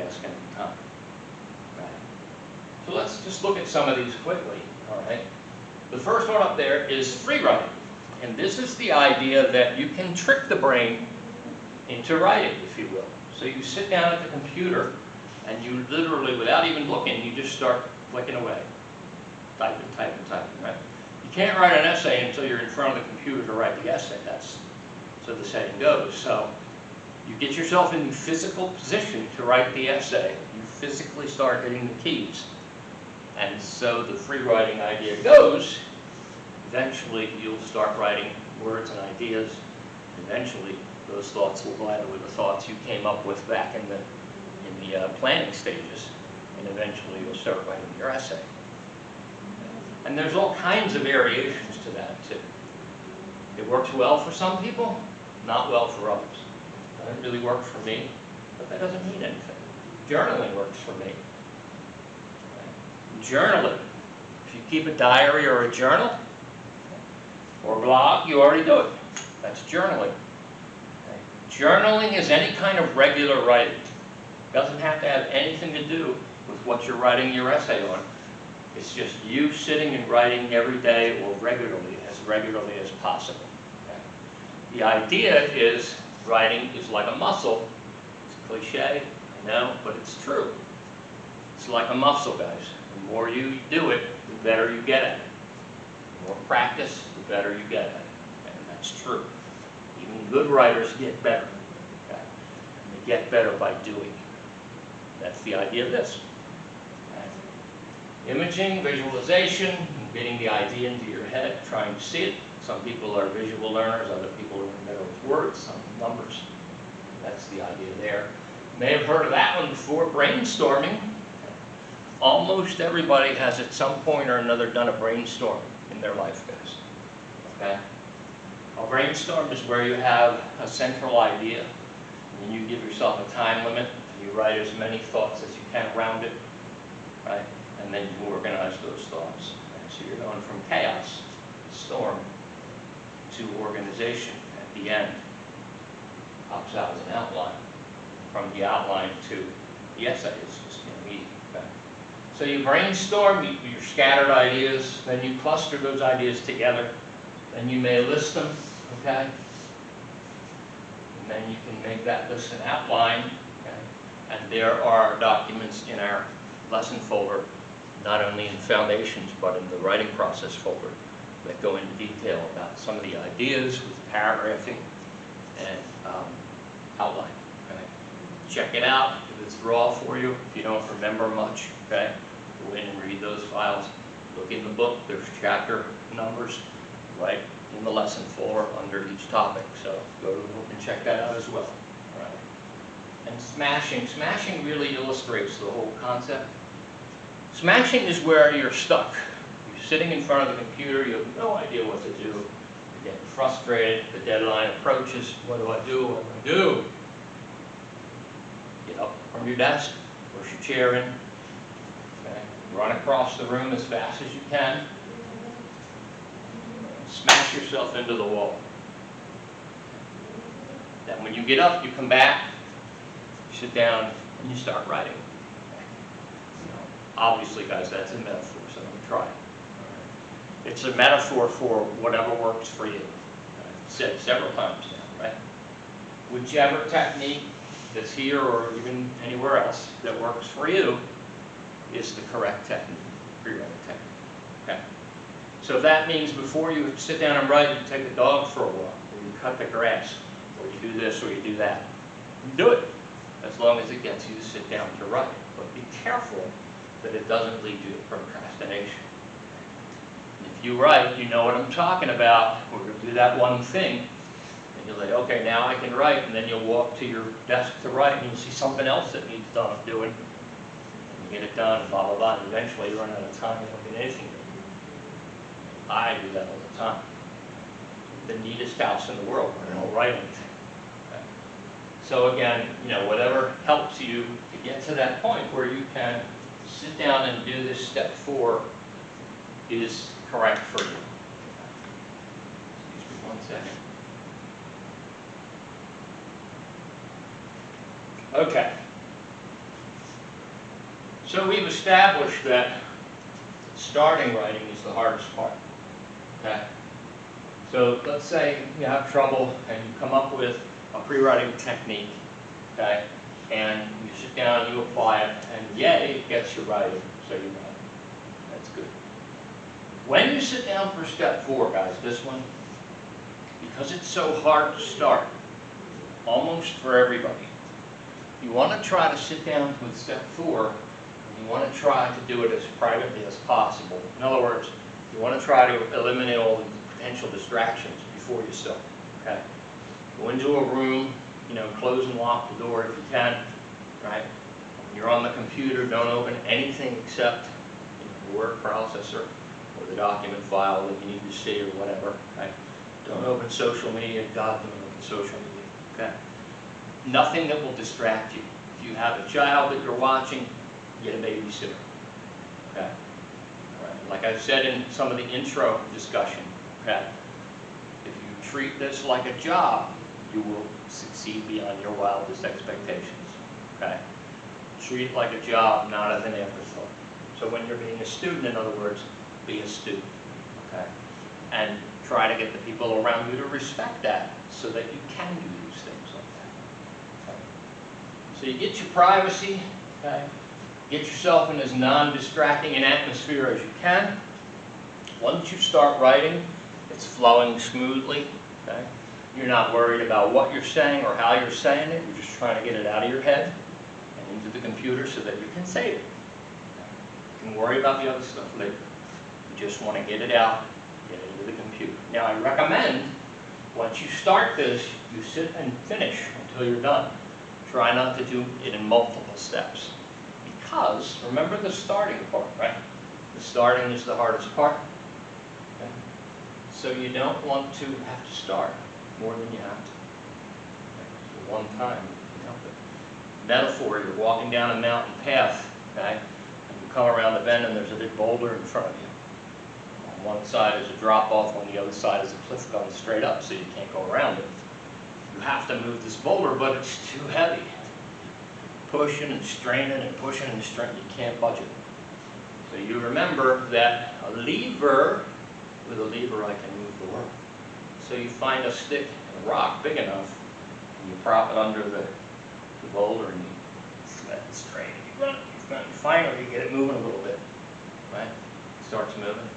task any time. Right. So let's just look at some of these quickly. All right. The first one up there is free writing. And this is the idea that you can trick the brain into writing, if you will. So you sit down at the computer and you literally, without even looking, you just start clicking away. Typing, typing, typing, right? You can't write an essay until you're in front of the computer to write the essay. That's so the saying goes. So you get yourself in the physical position to write the essay. You physically start hitting the keys. And so the free writing idea goes, eventually you'll start writing words and ideas. Eventually those thoughts will gather with the thoughts you came up with back in the planning stages. And eventually you'll start writing your essay. And there's all kinds of variations to that too. It works well for some people, not well for others. It doesn't really work for me, but that doesn't mean anything. Journaling works for me. Journaling. If you keep a diary or a journal or a blog, you already do it. That's journaling. Journaling is any kind of regular writing. It doesn't have to have anything to do with what you're writing your essay on. It's just you sitting and writing every day or regularly as possible. Okay? The idea is writing is like a muscle. It's cliche, I know, but it's true. It's like a muscle, guys. The more you do it, the better you get at it. The more practice, the better you get at it. And that's true. Even good writers get better. Okay? And they get better by doing. That's the idea of this. Okay? Imaging, visualization, getting the idea into your head, trying to see it. Some people are visual learners, other people are better with words, some numbers. That's the idea there. You may have heard of that one before, brainstorming. Almost everybody has at some point or another done a brainstorm in their life, guys. Okay? A brainstorm is where you have a central idea, and you give yourself a time limit, and you write as many thoughts as you can around it, right? And then you organize those thoughts. Okay? So you're going from chaos, storm, to organization at the end. Pops out as an outline. From the outline to the essay, it's just easy. Okay? So you brainstorm your scattered ideas, then you cluster those ideas together, then you may list them, okay? And then you can make that list an outline, okay? And there are documents in our lesson folder, not only in Foundations, but in the writing process folder, that go into detail about some of the ideas with paragraphing and outline, okay? Check it out if it's raw for you, if you don't remember much, okay? Go in and read those files. Look in the book, there's chapter numbers right in the lesson folder under each topic. So go to the book and check that out as well. All right. And smashing really illustrates the whole concept. Smashing is where you're stuck. You're sitting in front of the computer, you have no idea what to do. You're getting frustrated, the deadline approaches, what do I do, what do I do? Get up from your desk, push your chair in, okay. Run across the room as fast as you can, smash yourself into the wall. Then when you get up, you come back, you sit down, and you start writing. Obviously, guys, that's a metaphor, so let me try it. It's a metaphor for whatever works for you. I've said several times now, right? Whichever technique that's here or even anywhere else that works for you is the correct technique, free-writing technique. Okay? So if that means before you sit down and write, you take the dog for a walk, or you cut the grass, or you do this or you do that. You do it, as long as it gets you to sit down to write. But be careful that it doesn't lead you to procrastination. If you write, you know what I'm talking about. We're going to do that one thing. And you'll say, okay, now I can write. And then you'll walk to your desk to write, and you'll see something else that needs doing. And you get it done, blah, blah, blah. And eventually you run out of time. You don't get anything done. I do that all the time. The neatest house in the world, I don't write anything. Okay. So again, whatever helps you to get to that point where you can sit down and do this step 4 is correct for you. Excuse me 1 second. Okay. So we've established that starting writing is the hardest part. Okay? So let's say you have trouble and you come up with a pre-writing technique, okay? And you sit down, you apply it, and yay, it gets you writing, so you know. That's good. When you sit down for step 4, guys, this one, because it's so hard to start, almost for everybody, you want to try to sit down with step 4, and you want to try to do it as privately as possible. In other words, you want to try to eliminate all the potential distractions before you start, okay? Go into a room, close and lock the door if you can, right? When you're on the computer, don't open anything except the word processor or the document file that you need to see or whatever, right? Don't open social media, God, don't open social media, okay? Nothing that will distract you. If you have a child that you're watching, get a babysitter, okay? All right. Like I said in some of the intro discussion, okay? If you treat this like a job, you will succeed beyond your wildest expectations, okay? Treat it like a job, not as an afterthought. So when you're being a student, in other words, be a student, okay? And try to get the people around you to respect that so that you can do these things like that, okay? So you get your privacy, okay? Get yourself in as non-distracting an atmosphere as you can. Once you start writing, it's flowing smoothly, okay? You're not worried about what you're saying or how you're saying it. You're just trying to get it out of your head and into the computer so that you can save it. You can worry about the other stuff later. You just want to get it out, get it into the computer. Now, I recommend once you start this, you sit and finish until you're done. Try not to do it in multiple steps. Because, remember the starting part, right? The starting is the hardest part. Okay? So you don't want to have to start more than you have to. Okay? So one time, metaphor, you're walking down a mountain path, okay? And you come around the bend and there's a big boulder in front of you. On one side is a drop off, on the other side is a cliff going straight up, so you can't go around it. You have to move this boulder, but it's too heavy. Pushing and straining and pushing and straining, you can't budge it. So you remember that a lever, with a lever I can move the world. So you find a stick and a rock big enough, and you prop it under the boulder, and you let it straight, and you run it, and finally you get it moving a little bit, right? It starts moving.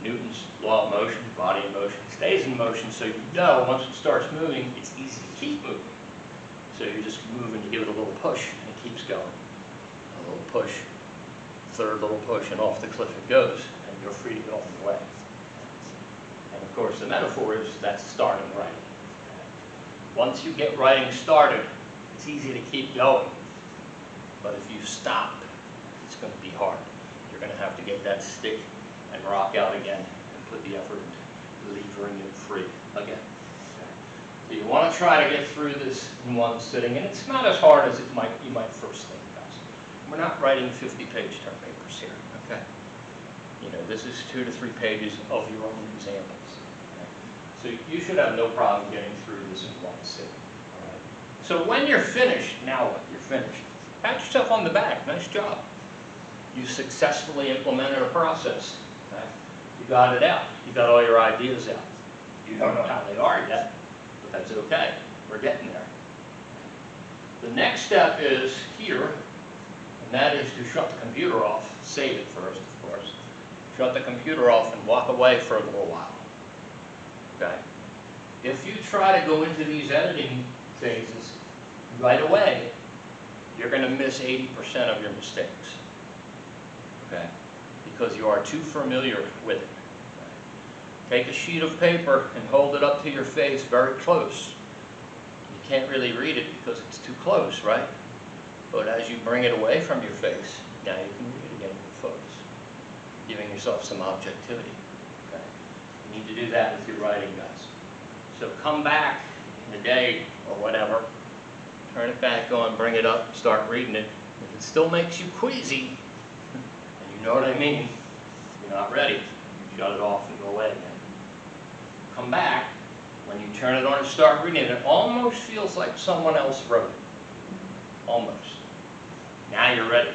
Newton's law of motion, body in motion, stays in motion, so you know once it starts moving, it's easy to keep moving. So you just move and you give it a little push, and it keeps going. A little push, third little push, and off the cliff it goes, and you're free to go on your way. And of course, the metaphor is that's starting writing. Once you get writing started, it's easy to keep going. But if you stop, it's going to be hard. You're going to have to get that stick and rock out again and put the effort into levering it free again. So you want to try to get through this in one sitting, and it's not as hard as you might first think, guys. We're not writing 50-page term papers here, okay? This is 2 to 3 pages of your own examples. Okay? So you should have no problem getting through this in one sitting. All right? So when you're finished, now what? You're finished. Pat yourself on the back. Nice job. You successfully implemented a process. Okay? You got it out. You got all your ideas out. You don't know how they are yet, but that's okay. We're getting there. The next step is here, and that is to shut the computer off. Save it first, of course. Shut the computer off and walk away for a little while. Okay? If you try to go into these editing phases right away, you're going to miss 80% of your mistakes. Okay? Because you are too familiar with it. Take a sheet of paper and hold it up to your face very close. You can't really read it because it's too close, right? But as you bring it away from your face, now you can read it again with focus, giving yourself some objectivity. Okay? You need to do that with your writing, guys. So come back in a day or whatever, turn it back on, bring it up, start reading it. If it still makes you queasy, and you know what I mean, you're not ready, shut it off and go away again. Come back, when you turn it on and start reading it, it almost feels like someone else wrote it. Almost. Now you're ready.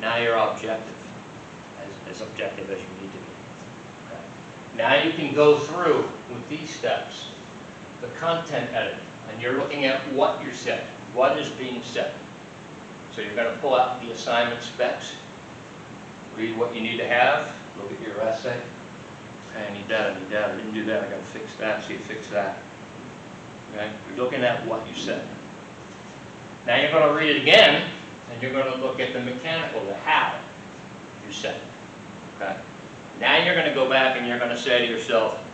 Now you're objective, as objective as you need to be. Okay. Now you can go through with these steps, the content edit, and you're looking at what you're said, what is being said. So you're going to pull out the assignment specs, read what you need to have, look at your essay. Okay, I need that, I didn't do that, I got to fix that, so you fix that. Okay, you're looking at what you said. Now you're going to read it again, and you're going to look at the mechanical, the how you said it. Okay? Now you're going to go back and you're going to say to yourself,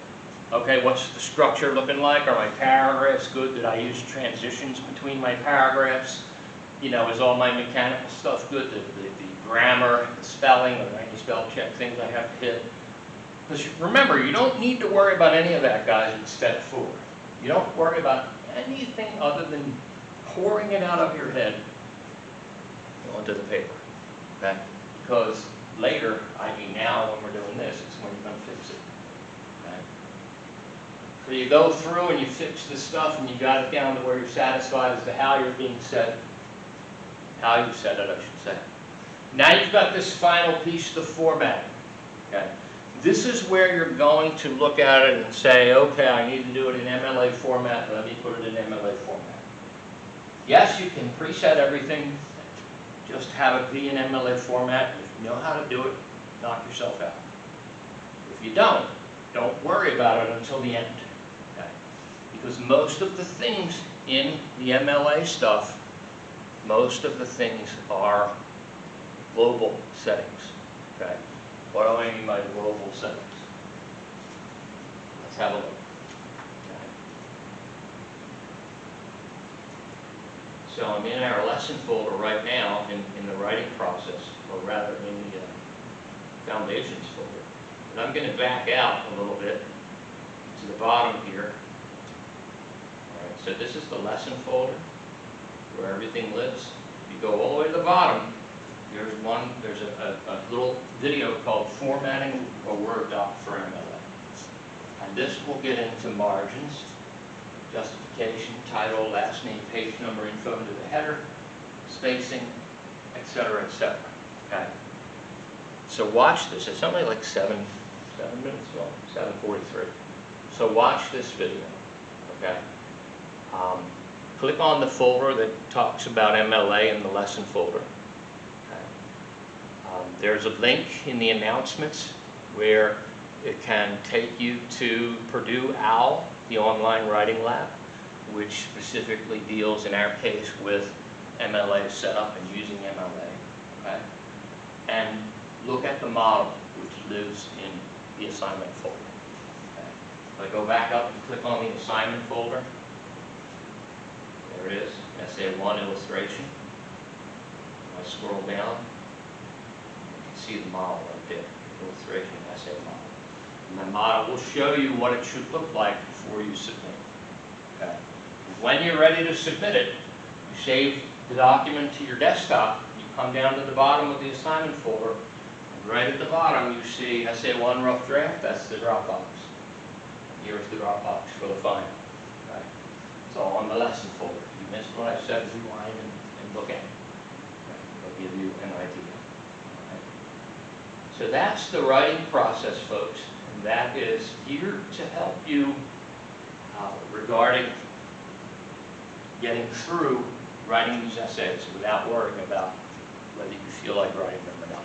okay, what's the structure looking like? Are my paragraphs good? Did I use transitions between my paragraphs? You know, is all my mechanical stuff good? The grammar, the spelling, or any spell check things I have to hit? Because remember, you don't need to worry about any of that, guys, in step 4. You don't worry about anything other than pouring it out of your head onto the paper. Okay? Because later, i.e. now when we're doing this, it's when you're going to fix it. Okay? So you go through and you fix this stuff and you got it down to where you're satisfied as to how you're being said. How you said it, I should say. Now you've got this final piece, the formatting. Okay? This is where you're going to look at it and say, okay, I need to do it in MLA format, let me put it in MLA format. Yes, you can preset everything, just have it be in MLA format. If you know how to do it, knock yourself out. If you don't worry about it until the end. Okay? Because most of the things in the MLA stuff, most of the things are global settings. Okay? What do I mean by global settings? Let's have a look. Okay. So I'm in our lesson folder right now in the writing process, or rather in the foundations folder. But I'm going to back out a little bit to the bottom here. All right, so this is the lesson folder where everything lives. If you go all the way to the bottom, there's a little video called Formatting a Word Doc for MLA. And this will get into margins, justification, title, last name, page number, info into the header, spacing, etc., etc. Okay? So watch this. It's only like 7 minutes long, 7:43. So watch this video. Okay? Click on the folder that talks about MLA in the lesson folder. There's a link in the announcements where it can take you to Purdue OWL, the online writing lab, which specifically deals, in our case, with MLA setup and using MLA. Okay? And look at the model, which lives in the assignment folder. Okay? If I go back up and click on the assignment folder, there it is, Essay 1 illustration. I scroll down. See the model right there, illustration, essay model. And the model will show you what it should look like before you submit. Okay. When you're ready to submit it, you save the document to your desktop, you come down to the bottom of the assignment folder, and right at the bottom you see Essay 1 rough draft, that's the Dropbox. Here's the Dropbox for the final. Okay. It's all on the lesson folder. If you missed what I said, rewind and look at it. Okay. It'll give you an idea. So that's the writing process, folks, and that is here to help you regarding getting through writing these essays without worrying about whether you feel like writing them or not.